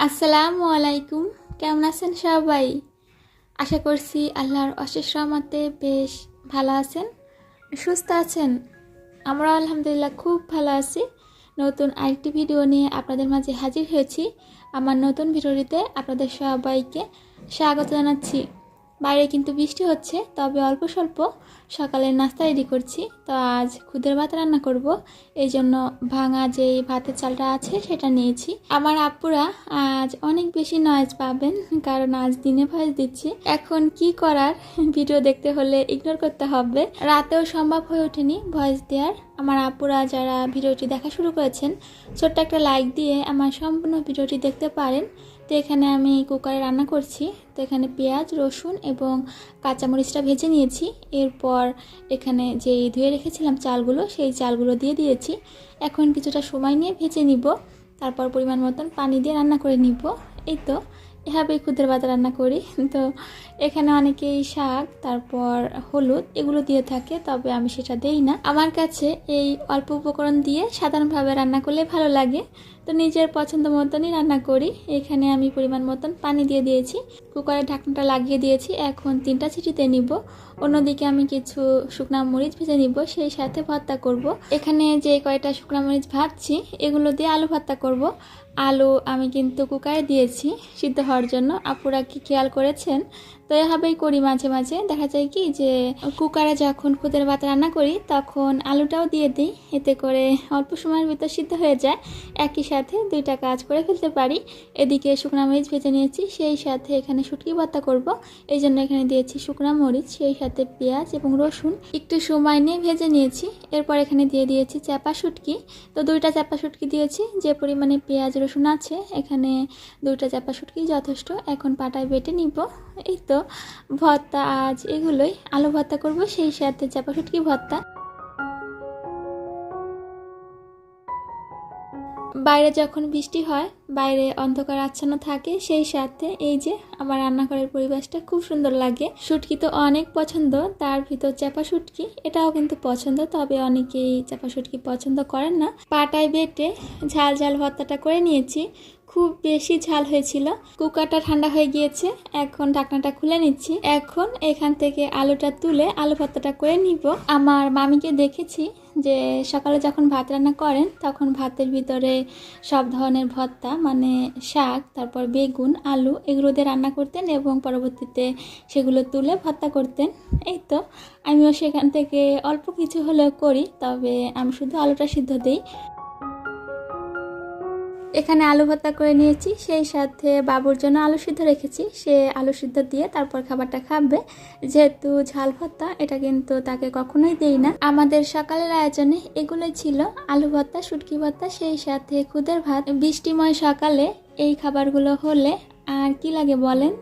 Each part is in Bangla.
আসসালামু আলাইকুম। কেমন আছেন সবাই? আশা করছি আল্লাহর অশেষ রহমতে বেশ ভালো আছেন, সুস্থ আছেন। আমরা আলহামদুলিল্লাহ খুব ভালো আছি। নতুন আরেকটি ভিডিও নিয়ে আপনাদের মাঝে হাজির হয়েছি। আমার নতুন ভিডিওটিতে আপনাদের সবাইকে স্বাগত জানাচ্ছি। বাইরে কিন্তু বৃষ্টি হচ্ছে, তবে অল্প স্বল্প। সকালের নাস্তা রেডি করছি। তো আজ খুদের ভাত রান্না করব, এই জন্য ভাঙা যে ভাতের চালটা আছে সেটা নিয়েছি। আমার আপুরা আজ অনেক বেশি নয়েজ পাবেন, কারণ আজ দিনে ভয়েস দিচ্ছি। এখন কি করার, ভিডিও দেখতে হলে ইগনোর করতে হবে। রাতেও সম্ভব হয়ে ওঠেনি ভয়েস দেওয়ার। আমার আপুরা যারা ভিডিওটি দেখা শুরু করেছেন, ছোট্ট একটা লাইক দিয়ে আমার সম্পূর্ণ ভিডিওটি দেখতে পারেন। তো এখানে আমি কুকারে রান্না করছি। তো এখানে পেঁয়াজ, রসুন এবং কাঁচামরিচটা ভেজে নিয়েছি। এরপর এখানে যে ধুয়ে রেখেছিলাম চালগুলো, সেই চালগুলো দিয়ে দিয়েছি। এখন কিছুটা সময় নিয়ে ভেজে নিব, তারপর পরিমাণ মতন পানি দিয়ে রান্না করে নিব। এই তো এভাবেই খুদের ভাত রান্না করি। তো এখানে অনেকেই শাক, তারপর হলুদ এগুলো দিয়ে থাকে, তবে আমি সেটা দেই না। আমার কাছে এই অল্প উপকরণ দিয়ে সাধারণভাবে রান্না করলে ভালো লাগে। তো নিজের পছন্দ মতনই রান্না করি। এখানে আমি পরিমাণ মতন পানি দিয়ে দিয়েছি, কুকারের ঢাকনাটা লাগিয়ে দিয়েছি। এখন 3টা সিটিতে নিব। অন্যদিকে আমি কিছু শুকনা মরিচ ভেজে নিব, সেই সাথে ভর্তা করব। এখানে যে কয়টা শুকনা মরিচ ভাজছি, এগুলো দিয়ে আলু ভর্তা করব। আলু আমি কিন্তু কুকারে দিয়েছি সিদ্ধ হওয়ার জন্য। আপুরা কি খেয়াল করেছেন? তো এভাবেই করি মাঝে মাঝে। দেখা যায় কি যে কুকারে যখন খুদের ভাত রান্না করি, তখন আলুটাও দিয়ে দিই, এতে করে অল্প সময়ের ভিতর সিদ্ধ হয়ে যায়। একই সাথে 2টা কাজ করে ফেলতে পারি। এদিকে শুকনা মরিচ ভেজে নিয়েছি, সেই সাথে এখানে শুটকি ভর্তা করব, এই জন্য এখানে দিয়েছি শুকনা মরিচ, সেই সাথে পেঁয়াজ এবং রসুন একটু সময় নিয়ে ভেজে নিয়েছি। এরপর এখানে দিয়ে দিয়েছি চাপা শুটকি। তো 2টা চাপা শুটকি দিয়েছি। যে পরিমাণে পেঁয়াজ রসুন আছে, এখানে 2টা চাপা শুটকি যথেষ্ট। এখন পাটায় বেটে নিব। এই তো ভর্তা আজ এগুলোই। আলু ভর্তা করব, সেই সাথে চাপা শুটকি ভর্তা। বাইরে যখন বৃষ্টি হয়, বাইরে অন্ধকার আচ্ছন্ন থাকে, সেই সাথে এই যে আমার রান্নাঘরের পরিবেশটা খুব সুন্দর লাগে। শুটকি তো অনেক পছন্দ, তার ভিতর চাপা শুটকি এটাও কিন্তু পছন্দ, তবে অনেকেই চাপা শুটকি পছন্দ করেন না। পাটায় বেটে ঝাল ঝাল ভর্তাটা করে নিয়েছি। খুব বেশি ঝাল হয়েছিল। কুকারটা ঠান্ডা হয়ে গিয়েছে, এখন ঢাকনাটা খুলে নিচ্ছি। এখন এখান থেকে আলুটা তুলে আলু ভর্তাটা করে নিব। আমার মামিকে দেখেছি যে সকালে যখন ভাত রান্না করেন, তখন ভাতের ভিতরে সব ধরনের ভর্তা, মানে শাক, তারপর বেগুন, আলু এগুলো দিয়ে রান্না করতেন এবং পরবর্তীতে সেগুলো তুলে ভর্তা করতেন। এই তো আমিও সেখান থেকে অল্প কিছু হলেও করি, তবে আমি শুধু আলুটা সিদ্ধ দিই। এখানে আলু ভর্তা করে নিয়েছি, সেই সাথে বাবুর জন্য আলু সিদ্ধ রেখেছি। সে আলু সিদ্ধ দিয়ে তারপর খাবারটা খাবে। যেহেতু ঝাল ভর্তা, এটা কিন্তু তাকে কখনোই দেই না। আমাদের সকালের আয়োজনে এগুলোই ছিল: আলু ভর্তা, শুটকি ভর্তা, সেই সাথে খুদের ভাত। বৃষ্টিময় সকালে এই খাবারগুলো হলে আর কি লাগে বলেন?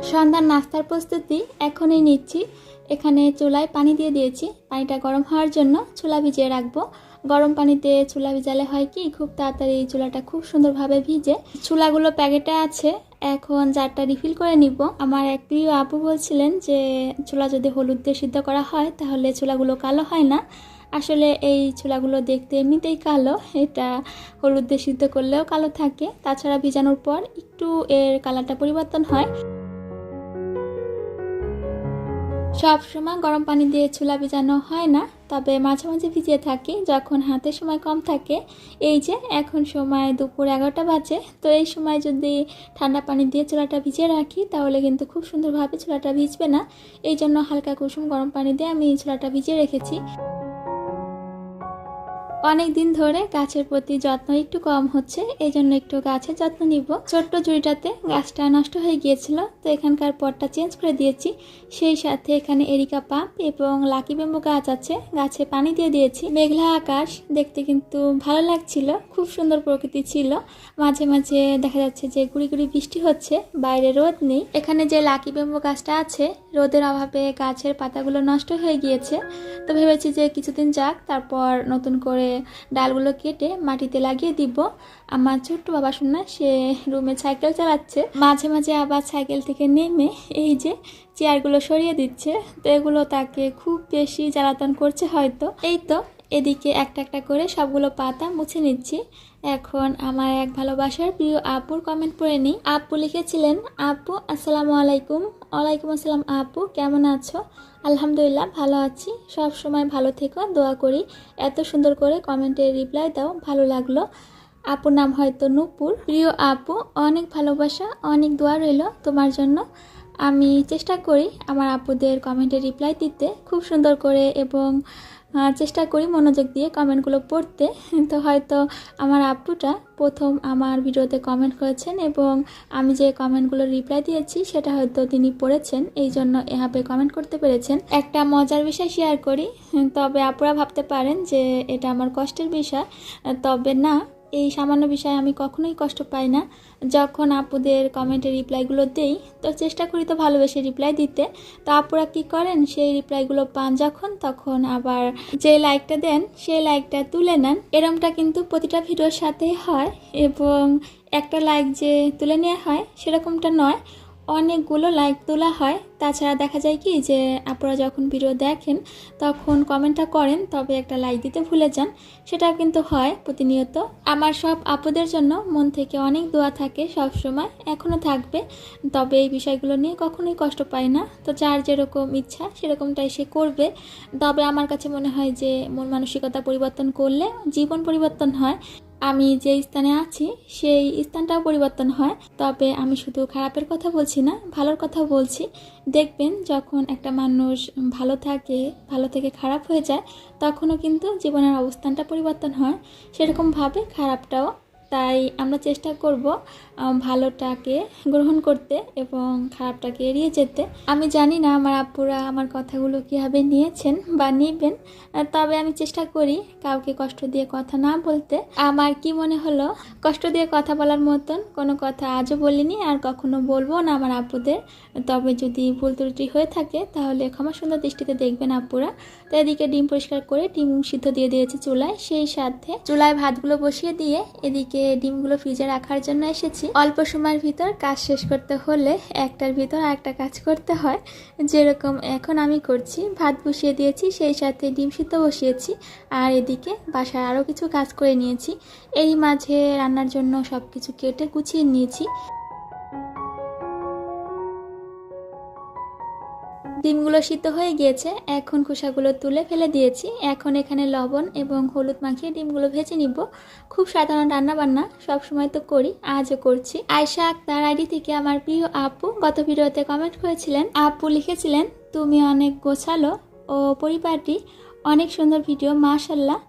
সন্ধ্যার নাস্তার প্রস্তুতি এখনই নিচ্ছি। এখানে চুলায় পানি দিয়ে দিয়েছি। পানিটা গরম হওয়ার জন্য চুলা ভিজিয়ে রাখবো। গরম পানিতে চুলা ভিজালে হয় কি, খুব তাড়াতাড়ি চুলাটা খুব সুন্দরভাবে ভিজে। চুলাগুলো প্যাকেটে আছে, এখন জারটা রিফিল করে নিব। আমার এক প্রিয় আপু বলছিলেন যে চুলা যদি হলুদ দিয়ে সিদ্ধ করা হয়, তাহলে চুলাগুলো কালো হয় না। আসলে এই চুলাগুলো দেখতে এমনিতেই কালো, এটা হলুদ দিয়ে সিদ্ধ করলেও কালো থাকে। তাছাড়া ভিজানোর পর একটু এর কালারটা পরিবর্তন হয়। সব সময় গরম পানি দিয়ে চুলা ভিজানো হয় না, তবে মাঝে মাঝে ভিজিয়ে থাকি যখন হাতে সময় কম থাকে। এই যে এখন সময় দুপুর 11টা বাজে। তো এই সময় যদি ঠান্ডা পানি দিয়ে চুলাটা ভিজিয়ে রাখি, তাহলে কিন্তু খুব সুন্দরভাবে চুলাটা ভিজবে না। এই জন্য হালকা কুসুম গরম পানি দিয়ে আমি চুলাটা ভিজিয়ে রেখেছি। অনেক দিন ধরে গাছের প্রতি যত্ন একটু কম হচ্ছে, এই জন্য একটু গাছের যত্ন নিব। ছোট্ট ঝুড়িটাতে গাছটা নষ্ট হয়ে গিয়েছিল, তো এখানকার পটটা চেঞ্জ করে দিয়েছি। সেই সাথে এখানে এরিকা পাম এবং লাকি বেম্বু গাছ আছে, গাছে পানি দিয়ে দিয়েছি। মেঘলা আকাশ দেখতে কিন্তু ভালো লাগছিল, খুব সুন্দর প্রকৃতি ছিল। মাঝে মাঝে দেখা যাচ্ছে যে গুড়ি গুড়ি বৃষ্টি হচ্ছে, বাইরে রোদ নেই। এখানে যে লাকি বেম্বু গাছটা আছে, রোদের অভাবে গাছের পাতাগুলো নষ্ট হয়ে গিয়েছে। তো ভেবেছি যে কিছুদিন যাক, তারপর নতুন করে ডালগুলো কেটে মাটিতে লাগিয়ে দিব। আমার ছোট্ট বাবা শোনা, সে রুমে সাইকেল চালাচ্ছে, মাঝে মাঝে আবার সাইকেল থেকে নেমে এই যে চেয়ারগুলো সরিয়ে দিচ্ছে। তো এগুলো তাকে খুব বেশি জ্বালাতন করছে হয়তো। এই তো এদিকে একটা একটা করে সবগুলো পাতা মুছে নিচ্ছি। এখন আমার এক ভালোবাসার প্রিয় আপুর কমেন্ট পড়ে নিই। আপু লিখেছিলেন, আপু আসসালামু আলাইকুম। ওয়ালাইকুম আসসালাম আপু, কেমন আছো? আলহামদুলিল্লাহ ভালো আছি, সব সময় ভালো থেকো, দোয়া করি। এত সুন্দর করে কমেন্টে রিপ্লাই দাও, ভালো লাগলো। আপুর নাম হয়তো নূপুর। প্রিয় আপু, অনেক ভালোবাসা, অনেক দোয়া রইল তোমার জন্য। আমি চেষ্টা করি আমার আপুদের কমেন্টে রিপ্লাই দিতে খুব সুন্দর করে, এবং চেষ্টা করি মনোযোগ দিয়ে কমেন্টগুলো পড়তে। তো হয়তো আমার আপুটা প্রথম আমার ভিডিওতে কমেন্ট করেছেন, এবং আমি যে কমেন্টগুলো রিপ্লাই দিয়েছি সেটা হয়তো তিনি পড়েছেন, এই জন্য এভাবে কমেন্ট করতে পেরেছেন। একটা মজার বিষয় শেয়ার করি, তবে আপুরা ভাবতে পারেন যে এটা আমার কষ্টের বিষয়, তবে না, এই সামান্য বিষয়ে আমি কখনোই কষ্ট পাই না। যখন আপুদের কমেন্টের রিপ্লাইগুলো দেই তো চেষ্টা করি তো ভালোবেসে রিপ্লাই দিতে। তো আপুরা কী করেন, সেই রিপ্লাইগুলো পান যখন, তখন আবার যে লাইকটা দেন সেই লাইকটা তুলে নেন। এরমটা কিন্তু প্রতিটা ভিডিওর সাথেই হয়, এবং একটা লাইক যে তুলে নেওয়া হয় সেরকমটা নয়, অনেকগুলো লাইক তোলা হয়। তাছাড়া দেখা যায় কি যে আপনারা যখন ভিডিও দেখেন তখন কমেন্টটা করেন, তবে একটা লাইক দিতে ভুলে যান, সেটাও কিন্তু হয় প্রতিনিয়ত। আমার সব আপুদের জন্য মন থেকে অনেক দোয়া থাকে সব সময়, এখনও থাকবে। তবে এই বিষয়গুলো নিয়ে কখনোই কষ্ট পাই না। তো যার যেরকম ইচ্ছা সেরকমটাই সে করবে। তবে আমার কাছে মনে হয় যে মন মানসিকতা পরিবর্তন করলে জীবন পরিবর্তন হয়। আমি যে স্থানে আছি সেই স্থানটাও পরিবর্তন হয়। তবে আমি শুধু খারাপের কথা বলছি না, ভালোর কথা বলছি। দেখবেন যখন একটা মানুষ ভালো থাকে, ভালো থেকে খারাপ হয়ে যায়, তখনও কিন্তু জীবনের অবস্থানটা পরিবর্তন হয়, সেরকমভাবে খারাপটাও। তাই আমরা চেষ্টা করব ভালোটাকে গ্রহণ করতে এবং খারাপটাকে এড়িয়ে যেতে। আমি জানি না আমার আপুরা আমার কথাগুলো কীভাবে নিয়েছেন বা নেবেন, তবে আমি চেষ্টা করি কাউকে কষ্ট দিয়ে কথা না বলতে। আমার কি মনে হলো, কষ্ট দিয়ে কথা বলার মতন কোনো কথা আজও বলিনি, আর কখনো বলবো না আমার আপুদের। তবে যদি ভুল ত্রুটি হয়ে থাকে তাহলে ক্ষমা সুন্দর দৃষ্টিতে দেখবেন আপুরা। তো এদিকে ডিম পরিষ্কার করে ডিম সিদ্ধ দিয়ে দিয়েছি চুলায়, সেই সাথে চুলায় ভাতগুলো বসিয়ে দিয়ে এদিকে ডিমগুলো ফ্রিজে রাখার জন্য এসেছি। অল্প সময়ের ভিতর কাজ শেষ করতে হলে একটার ভিতর আরেকটা কাজ করতে হয়, যেরকম এখন আমি করছি। ভাত বসিয়ে দিয়েছি, সেই সাথে ডিম সিদ্ধ বসিয়েছি, আর এদিকে বাসায় আরও কিছু কাজ করে নিয়েছি। এরই মাঝে রান্নার জন্য সব কিছু কেটে গুছিয়ে নিয়েছি। ডিমগুলো সিদ্ধ হয়ে গিয়েছে, এখন খোসাগুলো তুলে ফেলে দিয়েছি। এখন এখানে লবণ এবং হলুদ মাখিয়ে ডিমগুলো ভেজে নিব। খুব সাধারণ রান্নাবান্না, সবসময় তো করি, আজও করছি। আয়শা আক্তার আইডি থেকে আমার প্রিয় আপু গত ভিডিওতে কমেন্ট করেছিলেন। আপু লিখেছিলেন, তুমি অনেক গোছালো ও পরিপাটি, অনেক সুন্দর ভিডিও, মাশাল্লাহ,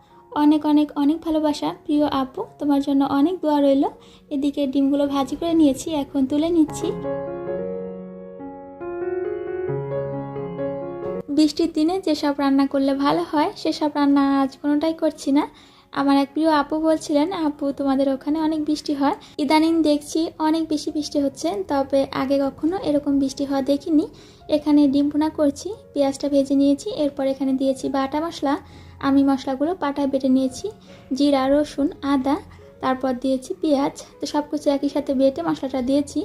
অনেক অনেক অনেক ভালোবাসা প্রিয় আপু, তোমার জন্য অনেক দোয়া রইল। এদিকে ডিমগুলো ভাজি করে নিয়েছি, এখন তুলে নিচ্ছি। বৃষ্টির দিনে যেসব রান্না করলে ভালো হয় সেসব রান্না আজ কোনোটাই করছি না। আমার এক প্রিয় আপু বলছিলেন, আপু তোমাদের ওখানে অনেক বৃষ্টি হয়, ইদানিং দেখছি অনেক বেশি বৃষ্টি হচ্ছে, তবে আগে কখনো এরকম বৃষ্টি হওয়া দেখিনি। এখানে ডিম ভুনা করছি, পেঁয়াজটা ভেজে নিয়েছি, এরপর এখানে দিয়েছি বাটা মশলা। আমি মশলাগুলো পাটায় বেটে নিয়েছি, জিরা, রসুন, আদা, তারপর দিয়েছি পেঁয়াজ। তো সব কিছু একই সাথে বেটে মশলাটা দিয়েছি,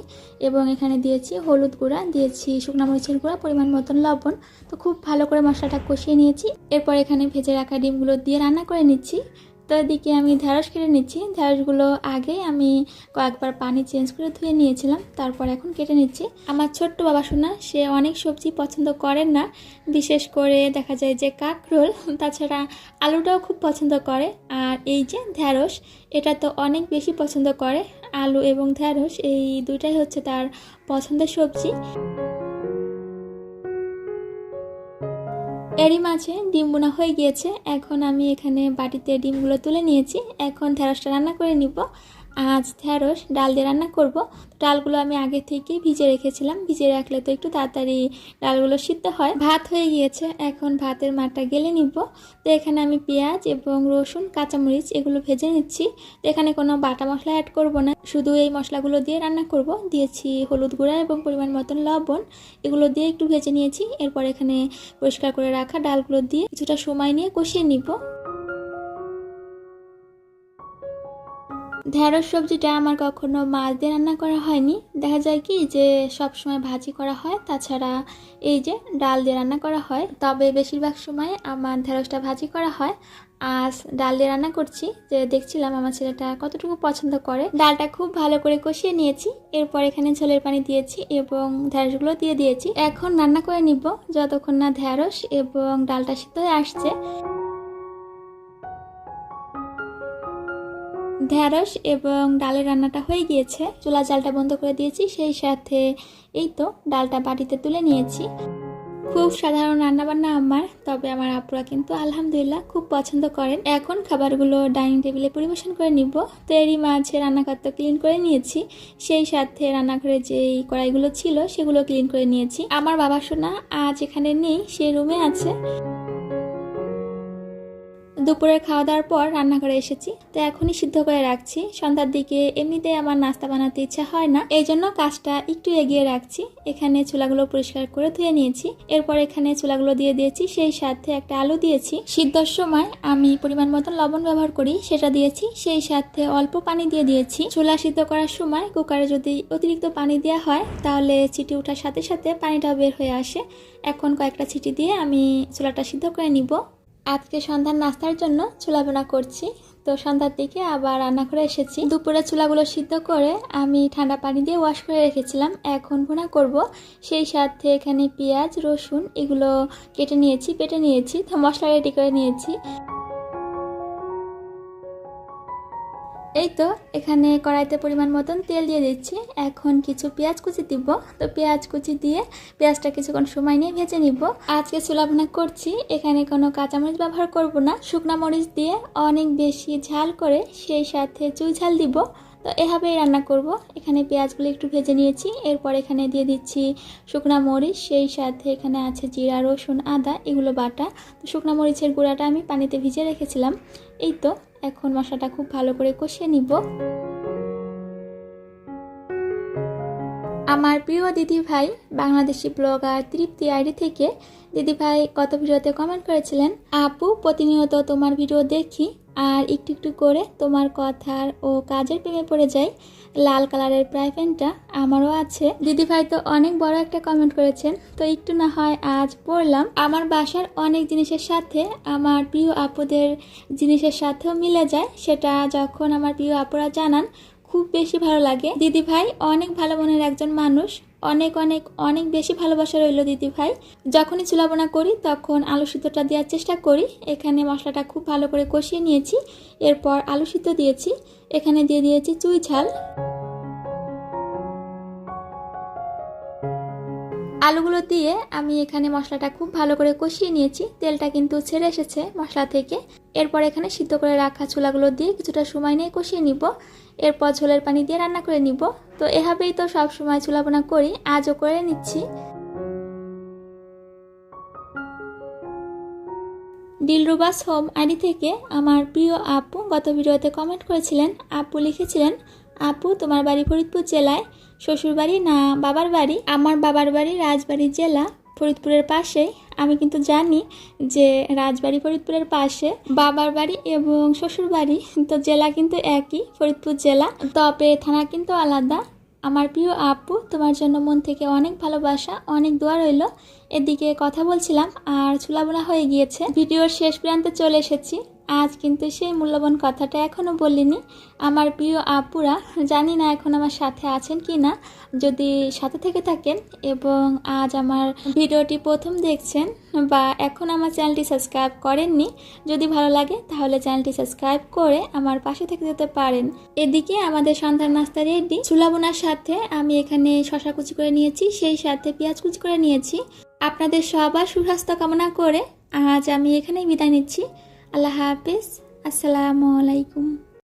এবং এখানে দিয়েছি হলুদ গুঁড়া, দিয়েছি শুকনো মরিচের গুঁড়া, পরিমাণ মতন লবণ। তো খুব ভালো করে মশলাটা কষিয়ে নিয়েছি। এরপর এখানে ভেজে রাখা ডিমগুলো দিয়ে রান্না করে নিচ্ছি। তো এদিকে আমি ঢ্যাঁড়স কেটে নিচ্ছি। ঢ্যাঁড়সগুলো আগেই আমি কয়েকবার পানি চেঞ্জ করে ধুয়ে নিয়েছিলাম, তারপর এখন কেটে নিচ্ছি। আমার ছোট্ট বাবা সোনা, সে অনেক সবজি পছন্দ করেন না, বিশেষ করে দেখা যায় যে কাঁকরোল, তাছাড়া আলুটাও খুব পছন্দ করে। আর এই যে ঢ্যাঁড়স, এটা তো অনেক বেশি পছন্দ করে। আলু এবং ঢ্যাঁড়স এই দুইটাই হচ্ছে তার পছন্দের সবজি। এরই মাঝে ডিম বোনা হয়ে গিয়েছে, এখন আমি এখানে বাটিতে ডিমগুলো তুলে নিয়েছি। এখন ঢ্যাঁড়সটা রান্না করে নিব। আজ ঢ্যাঁড়স ডাল দিয়ে রান্না করব। ডালগুলো আমি আগে থেকেই ভিজে রেখেছিলাম, ভিজে রাখলে তো একটু তাড়াতাড়ি ডালগুলো সিদ্ধ হয়। ভাত হয়ে গিয়েছে, এখন ভাতের মাঠটা গেলে নিব। তো এখানে আমি পেঁয়াজ এবং রসুন, কাঁচামরিচ এগুলো ভেজে নিচ্ছি। তো এখানে কোনো বাটা মশলা অ্যাড করব না, শুধু এই মশলাগুলো দিয়ে রান্না করব। দিয়েছি হলুদ গুঁড়া এবং পরিমাণ মতন লবণ, এগুলো দিয়ে একটু ভেজে নিয়েছি। এরপর এখানে পরিষ্কার করে রাখা ডালগুলো দিয়ে কিছুটা সময় নিয়ে কষিয়ে নিব। ঢেঁড়স সবজিটা আমার কখনো মাছ দিয়ে রান্না করা হয়নি। দেখা যায় কি যে সব সময় ভাজি করা হয়, তাছাড়া এই যে ডাল দিয়ে রান্না করা হয়। তবে বেশিরভাগ সময় আমার ঢেঁড়সটা ভাজি করা হয়। আজ ডাল দিয়ে রান্না করছি, যে দেখছিলাম আমার ছেলেটা কতটুকু পছন্দ করে। ডালটা খুব ভালো করে কষিয়ে নিয়েছি, এরপর এখানে ঝোলের পানি দিয়েছি এবং ঢেঁড়সগুলো দিয়ে দিয়েছি। এখন রান্না করে নিব যতক্ষণ না ঢেঁড়স এবং ডালটা সিদ্ধ হয়ে আসছে। ঢেঁড়স এবং ডালের রান্নাটা হয়ে গিয়েছে, চুলা জালটা বন্ধ করে দিয়েছি, সেই সাথে এই তো ডালটা বাটিতে তুলে নিয়েছি। খুব সাধারণ রান্নাবান্না আমার, তবে আমার আপুরা কিন্তু আলহামদুলিল্লাহ খুব পছন্দ করেন। এখন খাবারগুলো ডাইনিং টেবিলে পরিবেশন করে নিব। তো এরই মাঝে রান্নাঘর তো ক্লিন করে নিয়েছি, সেই সাথে রান্নাঘরে যেই কড়াইগুলো ছিল সেগুলো ক্লিন করে নিয়েছি। আমার বাবা সোনা আজ এখানে নেই, সে রুমে আছে। দুপুরের খাওয়া দাওয়ার পর রান্নাঘরে এসেছি, তো এখনই সিদ্ধ করে রাখছি। সন্ধ্যার দিকে এমনিতে আমার নাস্তা বানাতে ইচ্ছা হয় না, এই জন্য কাজটা একটু এগিয়ে রাখছি। এখানে চুলাগুলো পরিষ্কার করে ধুয়ে নিয়েছি, এরপর এখানে চুলাগুলো দিয়ে দিয়েছি, সেই সাথে একটা আলু দিয়েছি। সিদ্ধর সময় আমি পরিমাণ মতো লবণ ব্যবহার করি, সেটা দিয়েছি, সেই সাথে অল্প পানি দিয়ে দিয়েছি। চুলা সিদ্ধ করার সময় কুকারে যদি অতিরিক্ত পানি দেওয়া হয় তাহলে চিটি ওঠার সাথে সাথে পানিটাও বের হয়ে আসে। এখন কয়েকটা চিটি দিয়ে আমি চুলাটা সিদ্ধ করে নিব। আজকে সন্ধ্যার নাস্তার জন্য চুলা বোনা করছি, তো সন্ধ্যার দিকে আবার রান্না করে এসেছি। দুপুরে চুলাগুলো সিদ্ধ করে আমি ঠান্ডা পানি দিয়ে ওয়াশ করে রেখেছিলাম, এখন ভুনা করব। সেই সাথে এখানে পেঁয়াজ রসুন এগুলো কেটে নিয়েছি, বেটে নিয়েছি, তো মশলা রেডি করে নিয়েছি। এই তো এখানে কড়াইতে পরিমাণ মতন তেল দিয়ে দিচ্ছি, এখন কিছু পেঁয়াজ কুচি দিব। তো পেঁয়াজ কুচি দিয়ে পেঁয়াজটা কিছুক্ষণ সময় নিয়ে ভেজে নিব। আজকে চুলা ভুনা করছি, এখানে কোনো কাঁচামরিচ ব্যবহার করব না, শুকনা মরিচ দিয়ে অনেক বেশি ঝাল করে সেই সাথে চুই ঝাল দিব। তো এভাবেই রান্না করব। এখানে পেঁয়াজগুলো একটু ভেজে নিয়েছি, এরপর এখানে দিয়ে দিচ্ছি শুকনা মরিচ, সেই সাথে এখানে আছে জিরা রসুন আদা এগুলো বাটা। তো শুকনা মরিচের গুঁড়াটা আমি পানিতে ভিজিয়ে রেখেছিলাম। এই তো এখন মশলাটা খুব ভালো করে কষিয়ে নিব। আমার প্রিয় দিদি ভাই বাংলাদেশি ব্লগার তৃপ্তি আইডি থেকে দিদি ভাই গত ভিডিওতে কমেন্ট করেছিলেন, আপু প্রতিনিয়ত তোমার ভিডিও দেখি আর একটু একটু করে তোমার কথার ও কাজের প্রেমে পড়ে যাই। লাল কালারের প্রায় প্যান্টটা আমারও আছে। দিদি ভাই তো অনেক বড় একটা কমেন্ট করেছেন, তো একটু না হয় আজ পড়লাম। আমার বাসার অনেক জিনিসের সাথে আমার প্রিয় আপুদের জিনিসের সাথেও মিলে যায়, সেটা যখন আমার প্রিয় আপুরা জানান খুব বেশি ভালো লাগে। দিদি ভাই অনেক ভালো মনের একজন মানুষ, অনেক অনেক অনেক বেশি ভালোবাসা রইল দিদি ভাই। যখনই চুলা বোনা করি তখন আলু সিদ্ধটা দেওয়ার চেষ্টা করি। এখানে মশলাটা খুব ভালো করে কষিয়ে নিয়েছি, এরপর আলু সিদ্ধ দিয়েছি, এখানে দিয়ে দিয়েছি চুই ঝাল। আলুগুলো দিয়ে আমি এখানে মশলাটা খুব ভালো করে কষিয়ে নিয়েছি, তেলটা কিন্তু ছেড়ে এসেছে মশলা থেকে। এরপর এখানে সিদ্ধ করে রাখা ছোলাগুলো দিয়ে কিছুটা সময় নিয়ে কষিয়ে নিব, এরপর ঝোলের পানি দিয়ে রান্না করে নিব। তো এভাবেই তো সব সময় চুলা বোনা করি, আজও করে নিচ্ছি। দিলরুবাস হোম আইডি থেকে আমার প্রিয় আপু গত ভিডিওতে কমেন্ট করেছিলেন। আপু লিখেছিলেন, আপু তোমার বাড়ি ফরিদপুর জেলায়, শ্বশুর বাড়ি না বাবার বাড়ি? আমার বাবার বাড়ি রাজবাড়ী জেলা, ফরিদপুরের পাশেই। আমি কিন্তু জানি যে রাজবাড়ী ফরিদপুরের পাশে, বাবার বাড়ি এবং শ্বশুর বাড়ি তো জেলা কিন্তু একই, ফরিদপুর জেলা, তবে থানা কিন্তু আলাদা। আমার প্রিয় আপু তোমার জন্য মন থেকে অনেক ভালোবাসা, অনেক দোয়া রইল। এদিকে কথা বলছিলাম আর চুলা বোনা হয়ে গিয়েছে, ভিডিওর শেষ প্রান্তে চলে এসেছি। আজ কিন্তু সেই মূল্যবান কথাটা এখনও বলিনি। আমার প্রিয় আপুরা জানি না এখন আমার সাথে আছেন কি না, যদি সাথে থেকে থাকেন এবং আজ আমার ভিডিওটি প্রথম দেখছেন বা এখন আমার চ্যানেলটি সাবস্ক্রাইব করেননি, যদি ভালো লাগে তাহলে চ্যানেলটি সাবস্ক্রাইব করে আমার পাশে থেকে যেতে পারেন। এদিকে আমাদের সন্ধ্যার নাস্তা রেডি। চুলা বোনার সাথে আমি এখানে শসা কুচি করে নিয়েছি, সেই সাথে পেঁয়াজ কুচি করে নিয়েছি। আপনাদের সবার সুস্বাস্থ্য কামনা করে আজ আমি এখানেই বিদায় নিচ্ছি। আল্লাহ হাফেজ, আসসালামু আলাইকুম।